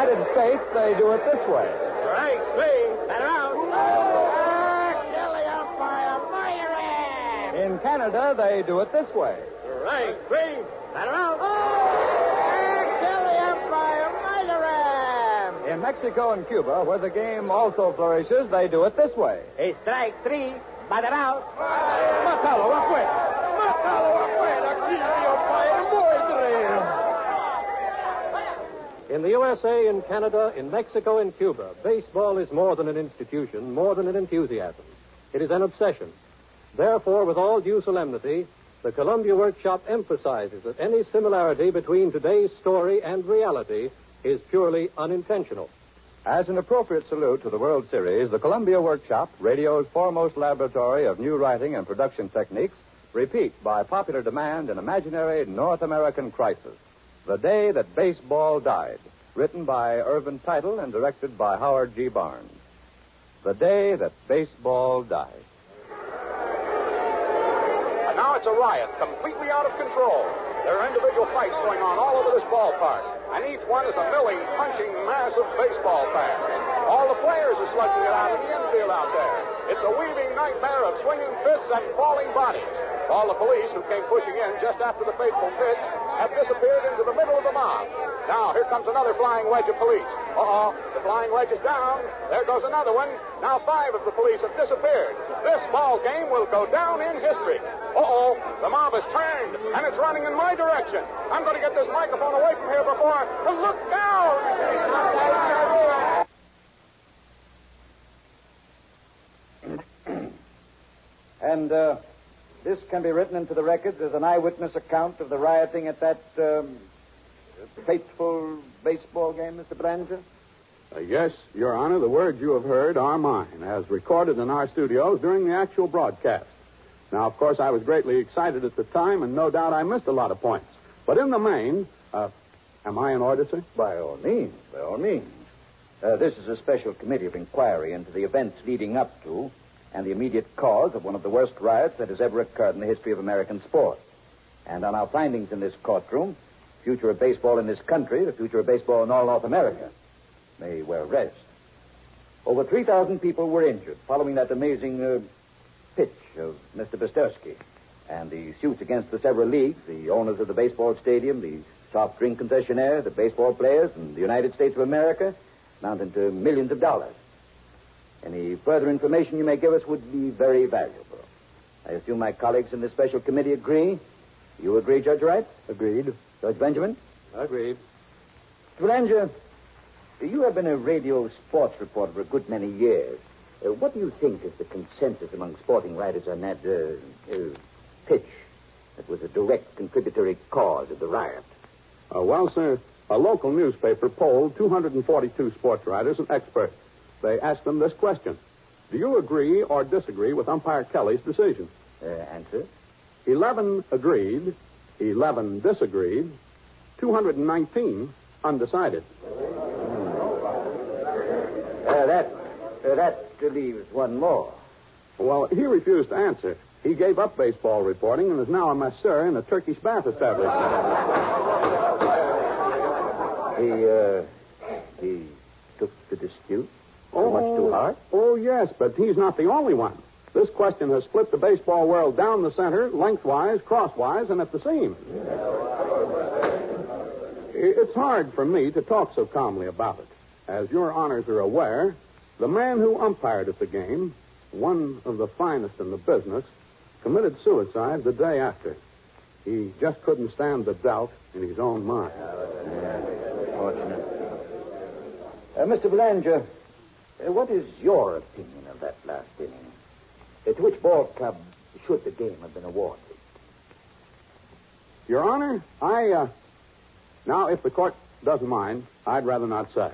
United States, they do it this way. Strike three. Batter out. Kill the umpire. Fire him. In Canada, they do it this way. Strike three. Batter out. Kill the umpire. Fire him. In Mexico and Cuba, where the game also flourishes, they do it this way. Strike three. Batter out. Matalo, afuera. Mátalo afuera. Kill the umpire. In the USA, in Canada, in Mexico, in Cuba, baseball is more than an institution, more than an enthusiasm. It is an obsession. Therefore, with all due solemnity, the Columbia Workshop emphasizes that any similarity between today's story and reality is purely unintentional. As an appropriate salute to the World Series, the Columbia Workshop, radio's foremost laboratory of new writing and production techniques, repeat by popular demand an imaginary North American crisis. The Day That Baseball Died, written by Irvin Teitel and directed by Howard G. Barnes. The Day That Baseball Died. And now it's a riot, completely out of control. There are individual fights going on all over this ballpark, and each one is a milling, punching mass of baseball fans. All the players are slugging it out in the infield out there. It's a weaving nightmare of swinging fists and falling bodies. All the police who came pushing in just after the fateful pitch have disappeared into the middle of the mob. Now, here comes another flying wedge of police. The flying wedge is down. There goes another one. Now 5 of the police have disappeared. This ball game will go down in history. The mob has turned, and it's running in my direction. I'm going to get this microphone away from here before... Look down! And, this can be written into the records as an eyewitness account of the rioting at that, fateful baseball game, Mr. Belanger? Yes, Your Honor, the words you have heard are mine, as recorded in our studios during the actual broadcast. Now, of course, I was greatly excited at the time, and no doubt I missed a lot of points. But in the main, am I in order, sir? By all means, by all means. This is a special committee of inquiry into the events leading up to and the immediate cause of one of the worst riots that has ever occurred in the history of American sport. And on our findings in this courtroom, the future of baseball in this country, the future of baseball in all North America, may well rest. Over 3,000 people were injured following that amazing pitch of Mr. Bisterski. And the suits against the several leagues, the owners of the baseball stadium, the soft drink concessionaire, the baseball players, and the United States of America, amounting to millions of dollars. Any further information you may give us would be very valuable. I assume my colleagues in this special committee agree. You agree, Judge Wright? Agreed. Judge Benjamin? Agreed. Mr. Belanger, you have been a radio sports reporter for a good many years. What do you think is the consensus among sporting writers on that pitch that was a direct contributory cause of the riot? Well, sir, a local newspaper polled 242 sports writers and experts. They asked them this question. Do you agree or disagree with umpire Kelly's decision? Answer? 11 agreed, 11 disagreed, 219 undecided. That leaves one more. Well, he refused to answer. He gave up baseball reporting and is now a masseur in a Turkish bath establishment. He took the dispute much too hard? Oh, yes, but he's not the only one. This question has split the baseball world down the center, lengthwise, crosswise, and at the seams. It's hard for me to talk so calmly about it. As your honors are aware, the man who umpired at the game, one of the finest in the business, committed suicide the day after. He just couldn't stand the doubt in his own mind. Fortunate. Mr. Belanger, what is your opinion of that last inning? To which ball club should the game have been awarded? Your Honor, now, if the court doesn't mind, I'd rather not say.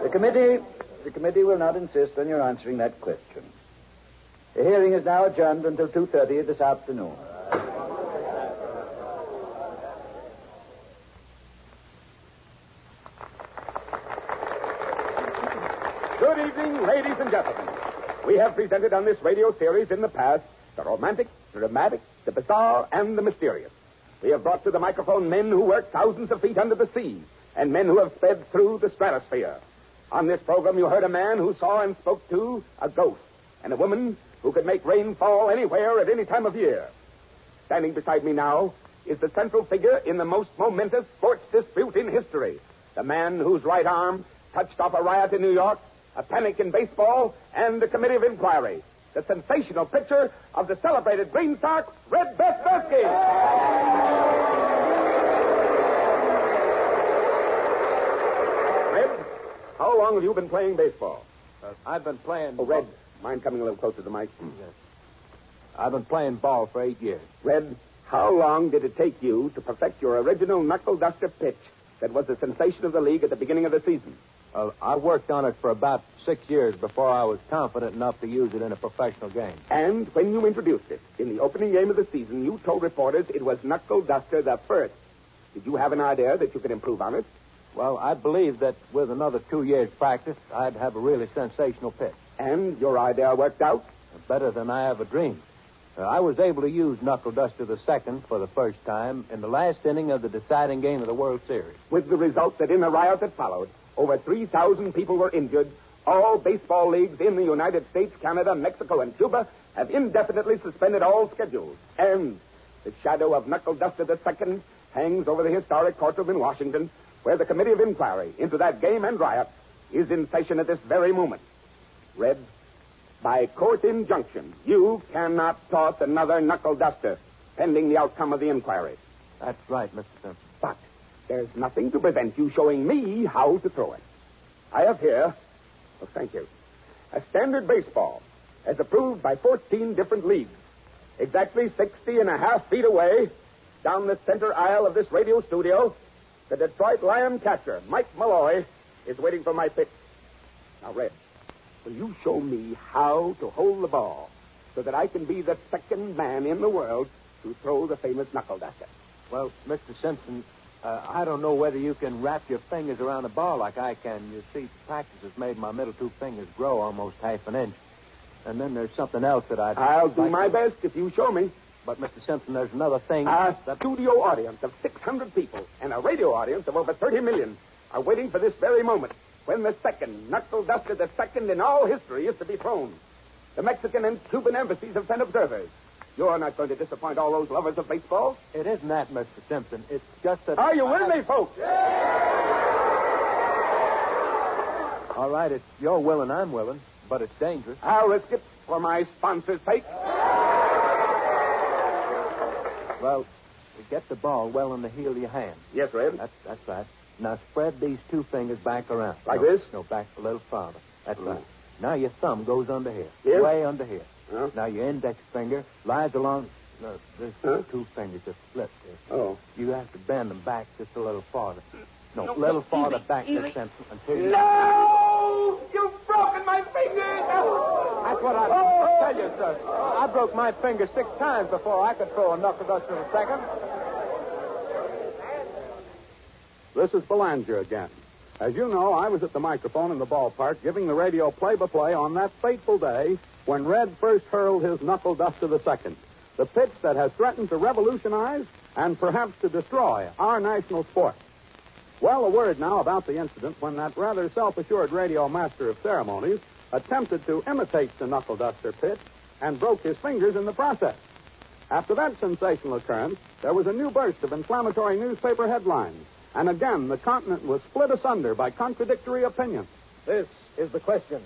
The committee will not insist on your answering that question. The hearing is now adjourned until 2:30 this afternoon. Good evening, ladies and gentlemen. We have presented on this radio series in the past the romantic, the dramatic, the bizarre, and the mysterious. We have brought to the microphone men who work thousands of feet under the sea and men who have sped through the stratosphere. On this program, you heard a man who saw and spoke to a ghost and a woman who could make rain fall anywhere at any time of year. Standing beside me now is the central figure in the most momentous sports dispute in history, the man whose right arm touched off a riot in New York, a panic in baseball, and a committee of inquiry. The sensational picture of the celebrated Green Sox, Red Bestursky. Red, how long have you been playing baseball? I've been playing... Oh, Red, mind coming a little closer to the mic? Yes. I've been playing ball for 8 years. Red, how long did it take you to perfect your original knuckle-duster pitch that was the sensation of the league at the beginning of the season? I worked on it for about 6 years before I was confident enough to use it in a professional game. And when you introduced it in the opening game of the season, you told reporters it was knuckle-duster the first. Did you have an idea that you could improve on it? Well, I believe that with another 2 years' practice, I'd have a really sensational pitch. And your idea worked out? Better than I ever dreamed. I was able to use Knuckle Duster the second for the first time in the last inning of the deciding game of the World Series. With the result that in the riot that followed, over 3,000 people were injured. All baseball leagues in the United States, Canada, Mexico, and Cuba have indefinitely suspended all schedules. And the shadow of Knuckle Duster II hangs over the historic courtroom in Washington, where the committee of inquiry into that game and riot is in session at this very moment. Red, by court injunction, you cannot toss another Knuckle Duster pending the outcome of the inquiry. That's right, Mr. Simpson. But there's nothing to prevent you showing me how to throw it. I have here, thank you, a standard baseball as approved by 14 different leagues, exactly 60.5 feet away down the center aisle of this radio studio. The Detroit Lion catcher, Mike Malloy, is waiting for my pitch. Now, Red, will you show me how to hold the ball so that I can be the second man in the world to throw the famous Knuckle Duster? Well, Mr. Simpson, I don't know whether you can wrap your fingers around a ball like I can. You see, practice has made my middle two fingers grow almost half an inch. And then there's something else that I'll do my best if you show me. But, Mr. Simpson, there's another thing. A studio audience of 600 people and a radio audience of over 30 million are waiting for this very moment when the second Knuckle Duster, the second in all history, is to be thrown. The Mexican and Cuban embassies have sent observers. You're not going to disappoint all those lovers of baseball. It isn't that, Mr. Simpson. It's just that... Are you with me, folks? All right, it's your will and I'm willing, but it's dangerous. I'll risk it for my sponsor's sake. Well, get the ball well in the heel of your hand. Yes, Red. That's right. Now spread these two fingers back around. Like this? No, back a little farther. That's right. Now your thumb goes under here. Here? Way under here. Huh? Now your index finger lies along this two fingers just split there. Oh. You have to bend them back just a little farther. No, a little farther back, Mr. Simpson, until you... No! You've broken my fingers! That's what I tell you, sir. I broke my finger 6 times before I could throw a Knuckle Duster in a second. This is Belanger again. As you know, I was at the microphone in the ballpark giving the radio play-by-play on that fateful day when Red first hurled his Knuckle Duster II, the pitch that has threatened to revolutionize and perhaps to destroy our national sport. Well, a word now about the incident when that rather self-assured radio master of ceremonies attempted to imitate the Knuckle Duster pitch and broke his fingers in the process. After that sensational occurrence, there was a new burst of inflammatory newspaper headlines. And again, the continent was split asunder by contradictory opinions. This is the question.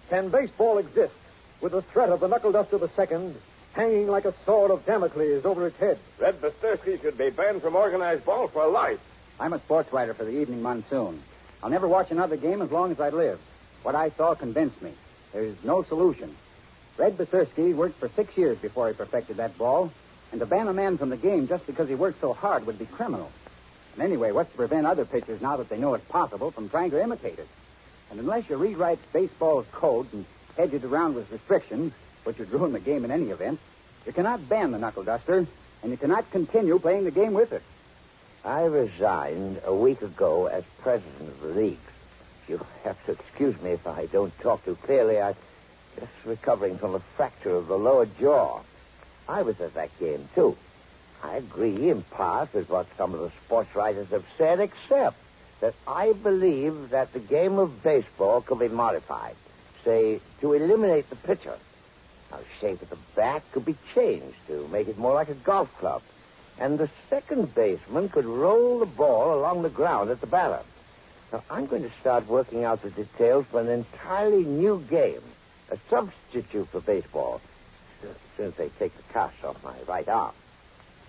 Can baseball exist with the threat of the Knuckle Duster II hanging like a sword of Damocles over its head? Red Bestursky should be banned from organized ball for life. I'm a sports writer for the Evening Monsoon. I'll never watch another game as long as I live. What I saw convinced me. There's no solution. Red Bestursky worked for 6 years before he perfected that ball, and to ban a man from the game just because he worked so hard would be criminal. And anyway, what's to prevent other pitchers, now that they know it's possible, from trying to imitate it? And unless you rewrite baseball's code and hedge it around with restrictions, which would ruin the game in any event, you cannot ban the Knuckle Duster, and you cannot continue playing the game with it. I resigned a week ago as president of the league. You'll have to excuse me if I don't talk too clearly. I'm just recovering from a fracture of the lower jaw. I was at that game, too. I agree in part with what some of the sports writers have said, except that I believe that the game of baseball could be modified, say, to eliminate the pitcher. Now, the shape of the bat could be changed to make it more like a golf club, and the second baseman could roll the ball along the ground at the batter. Now, I'm going to start working out the details for an entirely new game, a substitute for baseball, as soon as they take the cast off my right arm.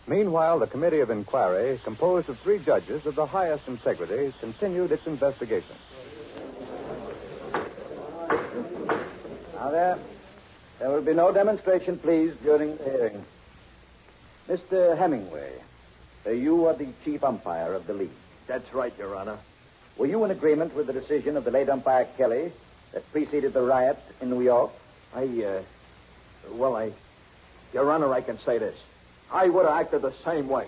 Meanwhile, the Committee of Inquiry, composed of 3 judges of the highest integrity, continued its investigation. Now, there will be no demonstration, please, during the hearing. Mr. Hemingway, you are the chief umpire of the league. That's right, Your Honor. Were you in agreement with the decision of the late umpire Kelly that preceded the riot in New York? Your Honor, I can say this. I would have acted the same way.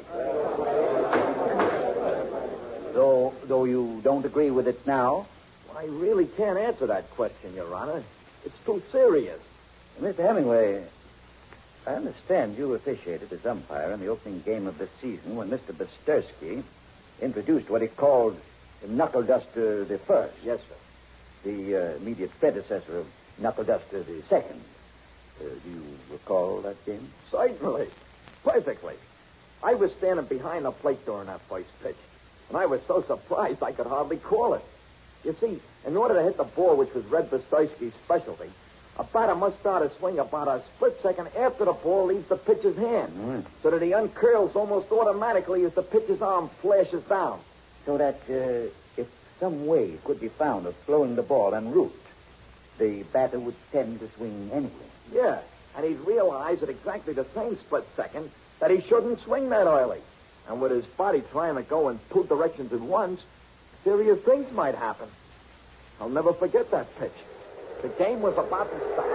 Though you don't agree with it now? I really can't answer that question, Your Honor. It's too serious. Mr. Hemingway, I understand you officiated as umpire in the opening game of the season when Mr. Bastersky introduced what he called Knuckle Duster the First. Yes, sir. The immediate predecessor of Knuckle Duster the Second. Do you recall that game? Certainly. Perfectly. I was standing behind the plate during that first pitch, and I was so surprised I could hardly call it. You see, in order to hit the ball, which was Red Bastersky's specialty, a batter must start a swing about a split second after the ball leaves the pitcher's hand, so that he uncurls almost automatically as the pitcher's arm flashes down. So that if some way could be found of throwing the ball en route, the batter would tend to swing anyway. Yeah, and he'd realize at exactly the same split second that he shouldn't swing that early. And with his body trying to go in 2 directions at once, serious things might happen. I'll never forget that pitch. The game was about to start.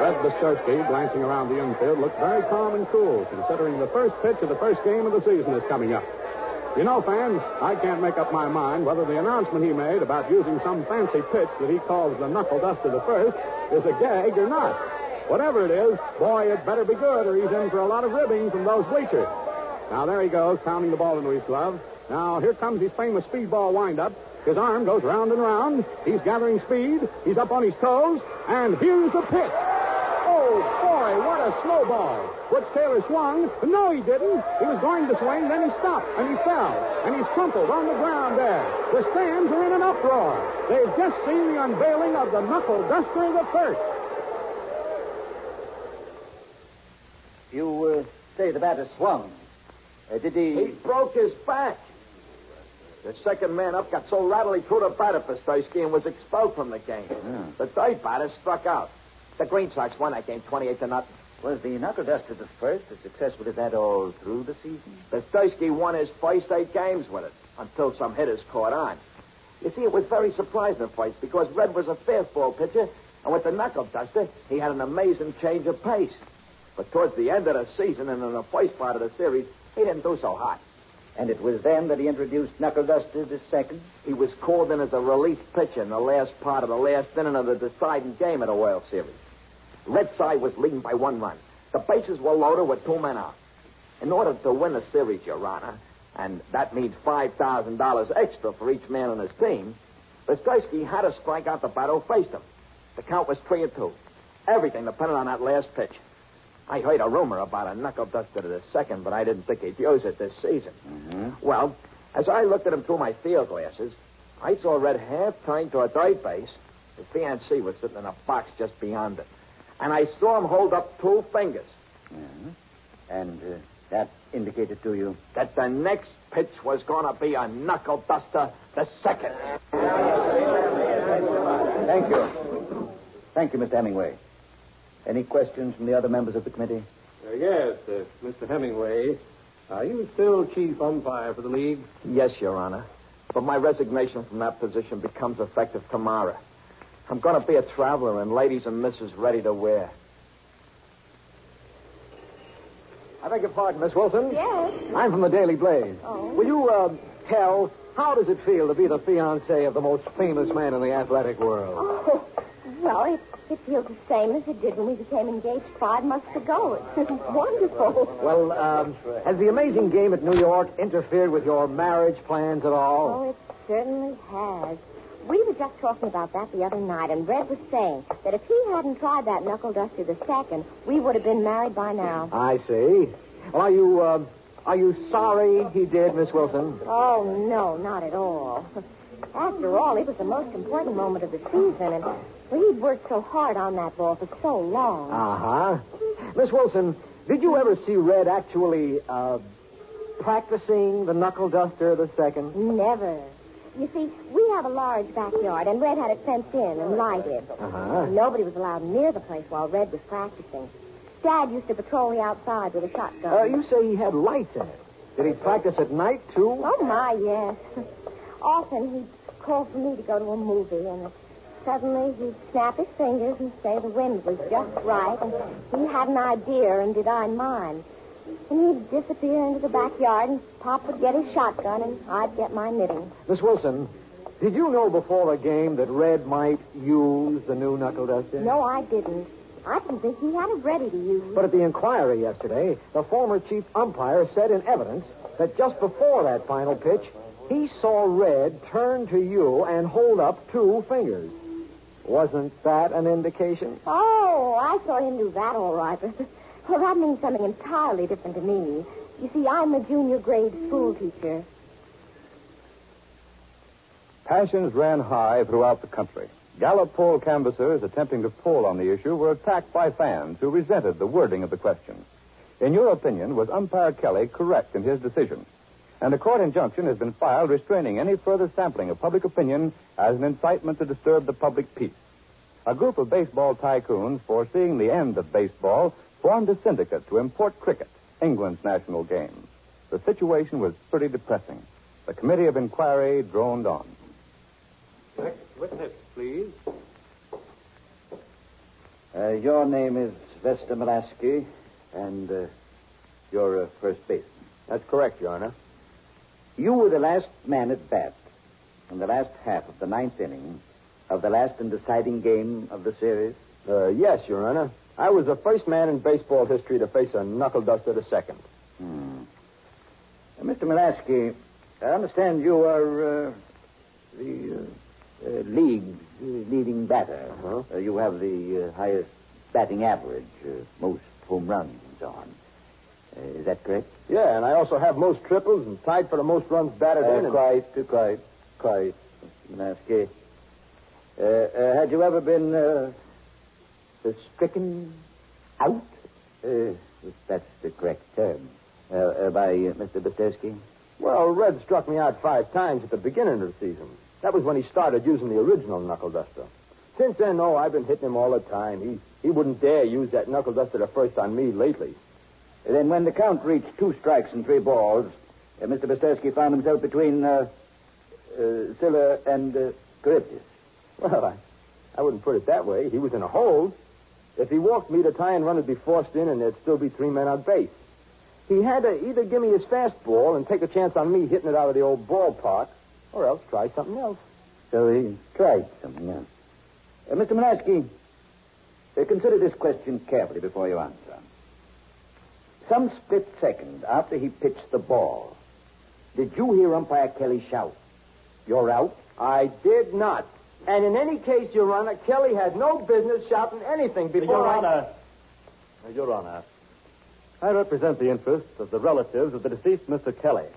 Red Bastersky, glancing around the infield, looked very calm and cool, considering the first pitch of the first game of the season is coming up. You know, fans, I can't make up my mind whether the announcement he made about using some fancy pitch that he calls the Knuckle Duster the First is a gag or not. Whatever it is, boy, it better be good or he's in for a lot of ribbing from those bleachers. Now, there he goes, pounding the ball into his glove. Now, here comes his famous speedball windup. His arm goes round and round. He's gathering speed. He's up on his toes. And here's the pitch. Oh, boy, what a slow ball. Which Taylor swung. No, he didn't. He was going to swing, then he stopped, and he fell. And he's crumpled on the ground there. The stands are in an uproar. They've just seen the unveiling of the Knuckle Duster the First. You say the batter swung. Did he... He broke his back. The second man up got so rattled he threw the bat at Bastersky and was expelled from the game. The third batter struck out. The Green Sox won that game 28-0. Was the Knuckle Duster the First as successful as that all through the season? Bastersky won his first 8 games with it until some hitters caught on. You see, it was very surprising at first because Red was a fastball pitcher, and with the Knuckle Duster, he had an amazing change of pace. But towards the end of the season and in the first part of the series, he didn't do so hot. And it was then that he introduced Knuckle Duster the Second? He was called in as a relief pitcher in the last part of the last inning of the deciding game of the World Series. Red side was leading by 1 run. The bases were loaded with 2 men out. In order to win the series, Your Honor, and that means $5,000 extra for each man on his team, Bastersky had to strike out the batter who faced him. The count was 3-2. Everything depended on that last pitch. I heard a rumor about a Knuckle Duster to the second, but I didn't think he'd use it this season. Well, as I looked at him through my field glasses, I saw Red half turn toward third base. His fiancée was sitting in a box just beyond it. And I saw him hold up 2 fingers. And that indicated to you? That the next pitch was going to be a Knuckle Duster the Second. Thank you. Thank you, Mr. Hemingway. Any questions from the other members of the committee? Yes, Mr. Hemingway. Are you still chief umpire for the league? Yes, Your Honor. But my resignation from that position becomes effective tomorrow. I'm going to be a traveler and ladies and misses ready to wear. I beg your pardon, Miss Wilson? Yes. I'm from the Daily Blaze. Oh. Will you tell, how does it feel to be the fiancée of the most famous man in the athletic world? Oh, Well, it feels the same as it did when we became engaged 5 months ago. It's wonderful. Well, has the amazing game at New York interfered with your marriage plans at all? Oh, it certainly has. We were just talking about that the other night, and Red was saying that if he hadn't tried that knuckle duster the second, we would have been married by now. I see. Well, are you sorry he did, Miss Wilson? Oh, no, not at all. After all, it was the most important moment of the season, and he'd worked so hard on that ball for so long. Uh-huh. Miss Wilson, did you ever see Red actually practicing the knuckle duster the second? Never. You see, we have a large backyard, and Red had it fenced in and lighted. Uh-huh. Nobody was allowed near the place while Red was practicing. Dad used to patrol the outside with a shotgun. You say he had lights in it. Did he practice at night, too? Oh, my, yes. Often he'd call for me to go to a movie, and suddenly he'd snap his fingers and say the wind was just right, and he had an idea, and did I mine. And he'd disappear into the backyard, and Pop would get his shotgun, and I'd get my knitting. Miss Wilson, did you know before the game that Red might use the new knuckle duster? No, I didn't. I didn't think he had it ready to use. But at the inquiry yesterday, the former chief umpire said in evidence that just before that final pitch, he saw Red turn to you and hold up 2 fingers. Wasn't that an indication? Oh, I saw him do that all right. Well, that means something entirely different to me. You see, I'm a junior grade school teacher. Passions ran high throughout the country. Gallup poll canvassers attempting to poll on the issue were attacked by fans who resented the wording of the question. In your opinion, was umpire Kelly correct in his decision? And a court injunction has been filed restraining any further sampling of public opinion as an incitement to disturb the public peace. A group of baseball tycoons, foreseeing the end of baseball, formed a syndicate to import cricket, England's national game. The situation was pretty depressing. The committee of inquiry droned on. Next witness, please. Your name is Vesta Molaski, and you're a first baseman. That's correct, Your Honor. You were the last man at bat in the last half of the 9th inning of the last and deciding game of the series? Yes, Your Honor. I was the first man in baseball history to face a knuckle duster the second. Mr. Molaski, I understand you are the league leading batter. Uh-huh. You have the highest batting average, most home runs and so on. Is that correct? Yeah, and I also have most triples and tied for the most runs batted in. Quite, Mr. Molaski. Had you ever been stricken out, if that's the correct term, by Mr. Bestersky? Well, Red struck me out 5 times at the beginning of the season. That was when he started using the original knuckle duster. Since then, no, I've been hitting him all the time. He wouldn't dare use that knuckle duster the first on me lately. Then when the count reached 2 strikes and 3 balls, Mr. Bestersky found himself between Scylla and Charybdis. Well, I wouldn't put it that way. He was in a hold. If he walked me, the tying run would be forced in, and there'd still be 3 men on base. He had to either give me his fastball and take a chance on me hitting it out of the old ballpark, or else try something else. So he tried something else. Mr. Molaski, consider this question carefully before you answer. Some split second after he pitched the ball, did you hear umpire Kelly shout, "You're out"? I did not. And in any case, Your Honor, Kelly had no business shouting anything before Your Honor, I represent the interests of the relatives of the deceased Mr. Kelly,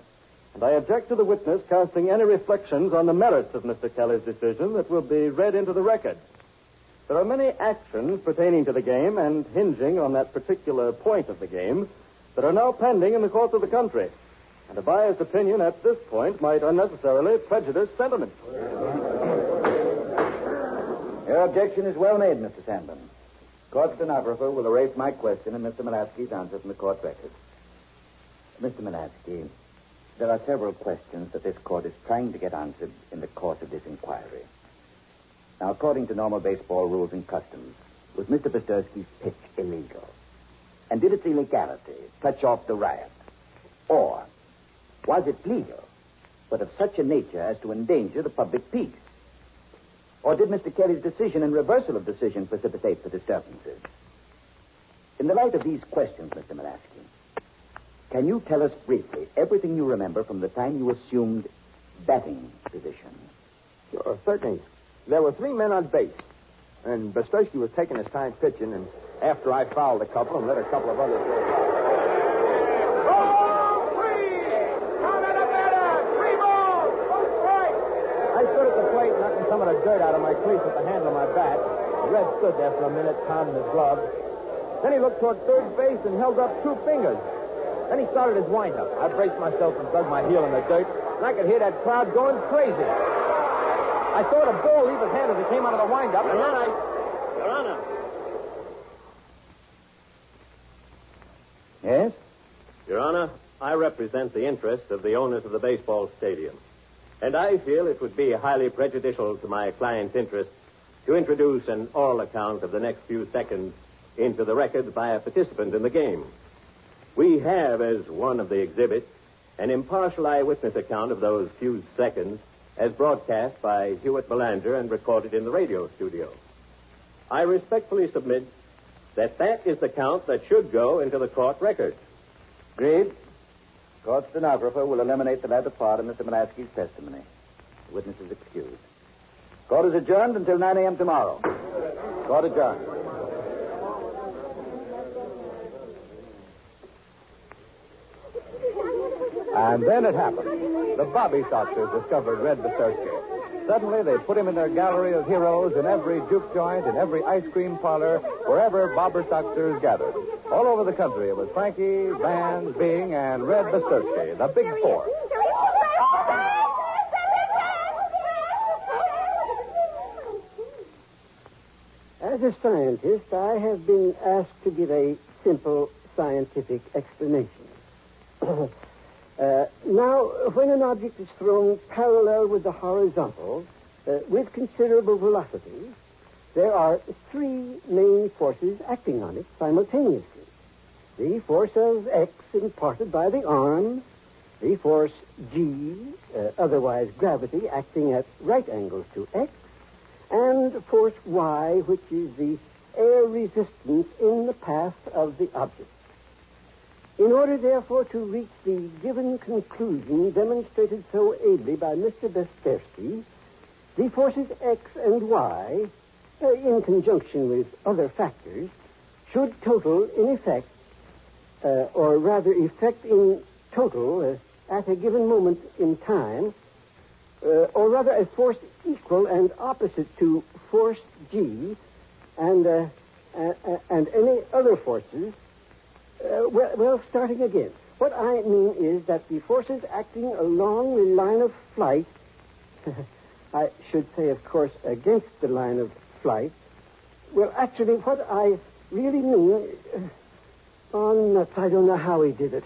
and I object to the witness casting any reflections on the merits of Mr. Kelly's decision that will be read into the record. There are many actions pertaining to the game and hinging on that particular point of the game that are now pending in the courts of the country, and a biased opinion at this point might unnecessarily prejudice sentiment. Your objection is well made, Mr. Sandman. Court stenographer will erase my question and Mr. Molaski's answer from the court record. Mr. Molaski, there are several questions that this court is trying to get answered in the course of this inquiry. Now, according to normal baseball rules and customs, was Mr. Bestersky's pitch illegal? And did its illegality touch off the riot? Or was it legal, but of such a nature as to endanger the public peace? Or did Mr. Kelly's decision and reversal of decision precipitate the disturbances? In the light of these questions, Mr. Mulaski, can you tell us briefly everything you remember from the time you assumed batting position? Sure, certainly. There were 3 men on base, and Bestursky was taking his time pitching, and after I fouled a couple and let a couple of others go by. I stood at the plate knocking some of the dirt out of my cleats with the handle of my bat. Red stood there for a minute, pounding his glove. Then he looked toward third base and held up 2 fingers. Then he started his windup. I braced myself and dug my heel in the dirt, and I could hear that crowd going crazy. I saw the ball leave his hand as it came out of the windup, and then I... Your Honor. Yes? Your Honor, I represent the interests of the owners of the baseball stadium. And I feel it would be highly prejudicial to my client's interests to introduce an oral account of the next few seconds into the record by a participant in the game. We have, as one of the exhibits, an impartial eyewitness account of those few seconds as broadcast by Hewitt Belanger and recorded in the radio studio. I respectfully submit that that is the count that should go into the court record. Agreed. Court stenographer will eliminate the latter part of Mr. Mulaski's testimony. The witness is excused. Court is adjourned until 9 a.m. tomorrow. Court adjourned. And then it happened. The Bobby Soxers discovered Red Bestursky. Suddenly, they put him in their gallery of heroes in every juke joint, in every ice cream parlor, wherever Bobber Soxers gathered. All over the country, it was Frankie, Van, Bing, and Red Bestursky, the Big Four. As a scientist, I have been asked to give a simple scientific explanation. Now, when an object is thrown parallel with the horizontal, with considerable velocity, there are 3 main forces acting on it simultaneously. The force of X imparted by the arm, the force G, otherwise gravity, acting at right angles to X, and force Y, which is the air resistance in the path of the object. In order, therefore, to reach the given conclusion demonstrated so ably by Mr. Bestursky, the forces X and Y, in conjunction with other factors, should total in effect, or rather effect in total at a given moment in time, or rather a force equal and opposite to force G and any other forces. Well, starting again. What I mean is that the forces acting along the line of flight, I should say, of course, against the line of flight, well, actually, what I really mean, oh, nuts, I don't know how he did it.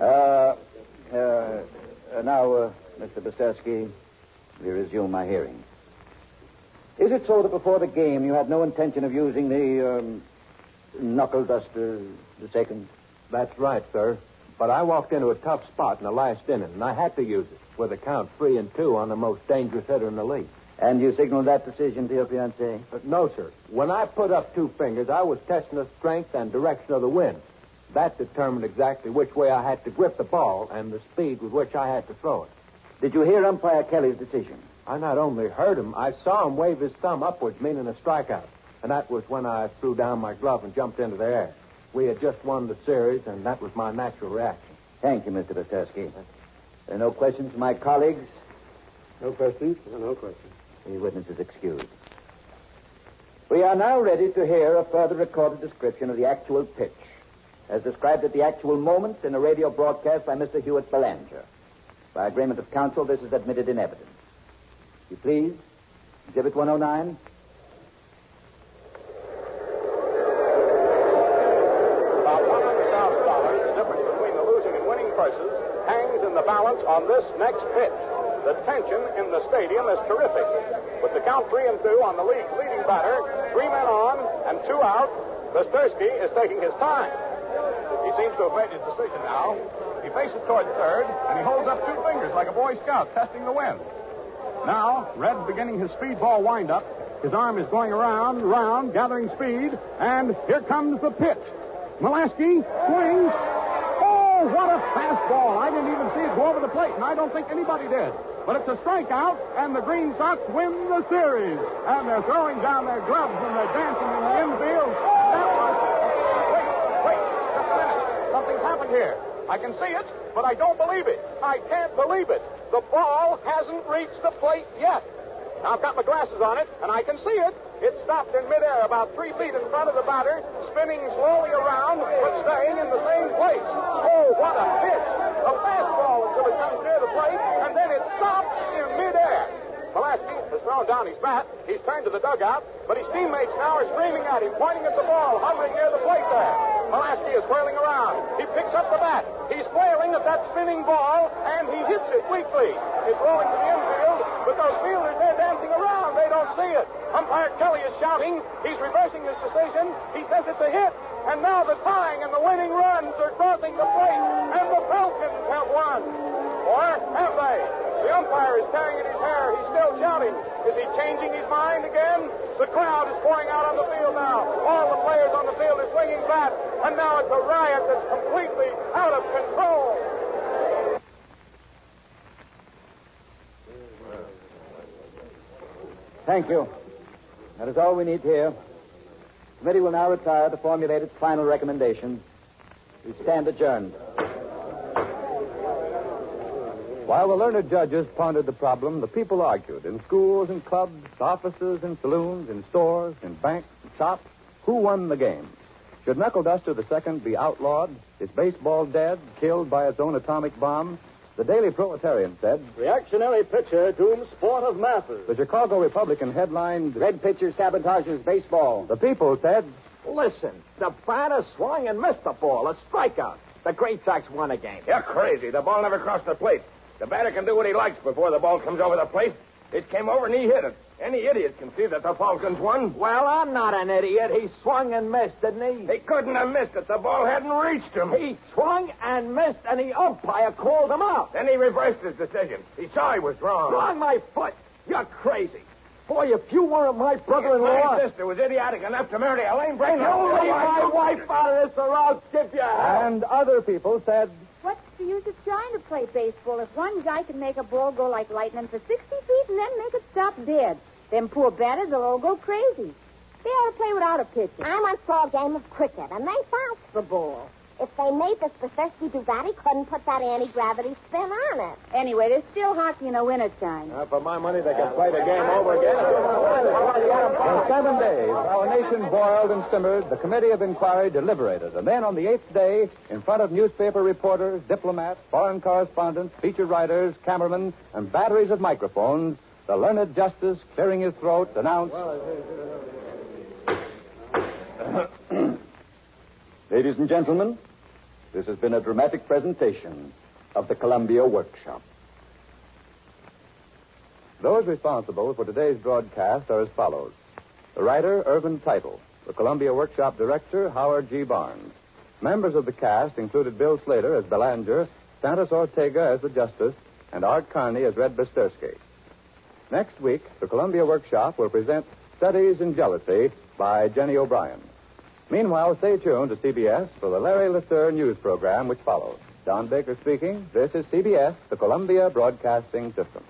Now, Mr. Bestursky, we resume my hearing. Is it so that before the game you had no intention of using the knuckle duster the second? That's right, sir. But I walked into a tough spot in the last inning, and I had to use it with a count 3-2 on the most dangerous hitter in the league. And you signaled that decision to your fiancée? No, sir. When I put up 2 fingers, I was testing the strength and direction of the wind. That determined exactly which way I had to grip the ball and the speed with which I had to throw it. Did you hear Umpire Kelly's decision? I not only heard him, I saw him wave his thumb upwards, meaning a strikeout. And that was when I threw down my glove and jumped into the air. We had just won the series, and that was my natural reaction. Thank you, Mr. Bestursky. There are no questions from my colleagues? No questions? No questions. The witness is excused. We are now ready to hear a further recorded description of the actual pitch, as described at the actual moment in a radio broadcast by Mr. Hewitt Belanger. By agreement of counsel, this is admitted in evidence. You please, Exhibit 109. About $100,000, the difference between the losing and winning purses, hangs in the balance on this next pitch. The tension in the stadium is terrific. With the count 3-2 on the league's leading batter, 3 men on and 2 out, Bestursky is taking his time. He seems to have made his decision now. He faces toward third, and he holds up 2 fingers like a Boy Scout testing the wind. Now, Red's beginning his speedball windup. His arm is going around, gathering speed, and here comes the pitch. Molaski swings. Oh, what a fastball. I didn't even see it go over the plate, and I don't think anybody did. But it's a strikeout, and the Green Sox win the series. And they're throwing down their gloves, and they're dancing in the infield. Wait, just a minute. Something's happened here. I can see it, but I don't believe it. I can't believe it. The ball hasn't reached the plate yet. Now, I've got my glasses on it, and I can see it. It stopped in midair about 3 feet in front of the batter, spinning slowly around, but staying in the same place. Oh, what a pitch! A fastball until it comes near the plate, and then it stops in midair. Pulaski has thrown down his bat. He's turned to the dugout, but his teammates now are screaming at him, pointing at the ball, hovering near the plate there. Pulaski is whirling around. He picks up the bat. He's flailing at that spinning ball, and he hits it weakly. It's rolling to the infield, but those fielders, they're dancing around. They don't see it. Umpire Kelly is shouting. He's reversing his decision. He says it's a hit. And now the tying and the winning runs are crossing the plate, and the Falcons have won. Or have they? The umpire is tearing at his hair. He's still shouting. Is he changing his mind again? The crowd is pouring out on the field now. All the players on the field are swinging bats, and now it's a riot that's completely out of control. Thank you. That is all we need here. The committee will now retire to formulate its final recommendations. We stand adjourned. While the learned judges pondered the problem, the people argued in schools and clubs, offices and saloons, in stores, in banks, and shops. Who won the game? Should Knuckle Duster II be outlawed? Is baseball dead, killed by its own atomic bomb? The Daily Proletarian said, Reactionary pitcher dooms sport of masses. The Chicago Republican headlined, Red pitcher sabotages baseball. The People said, Listen, the batter swung and missed the ball. A strikeout. The Green Sox won a game. You're crazy. The ball never crossed the plate. The batter can do what he likes before the ball comes over the plate. It came over and he hit it. Any idiot can see that the Falcons won. Well, I'm not an idiot. He swung and missed, didn't he? He couldn't have missed it. The ball hadn't reached him. He swung and missed, and the umpire called him out. Then he reversed his decision. He saw he was wrong. On my foot. You're crazy. Boy, if you weren't my brother-in-law... My sister was idiotic enough to marry a lame brain. You leave my wife out of this or I'll give you hell. and other people said, What's the use of trying to play baseball if one guy can make a ball go like lightning for 60 feet and then make it stop dead? Them poor batters will all go crazy. They ought to play without a pitcher. I once saw a game of cricket, and they bounced the ball. If they made this Professor Ducati couldn't put that anti-gravity spin on it. Anyway, there's still hockey in the wintertime. For my money, they can play the game over again. For 7 days, while the nation boiled and simmered, the Committee of Inquiry deliberated. And then on the 8th day, in front of newspaper reporters, diplomats, foreign correspondents, feature writers, cameramen, and batteries of microphones, the learned justice, clearing his throat, announced... Ladies and gentlemen, this has been a dramatic presentation of the Columbia Workshop. Those responsible for today's broadcast are as follows. The writer, Irvin Teitel. The Columbia Workshop director, Howard G. Barnes. Members of the cast included Bill Slater as Belanger, Santos Ortega as the Justice, and Art Carney as Red Bistersky. Next week, the Columbia Workshop will present Studies in Jealousy by Jenny O'Brien. Meanwhile, stay tuned to CBS for the Larry Lester news program which follows. John Baker speaking. This is CBS, the Columbia Broadcasting System.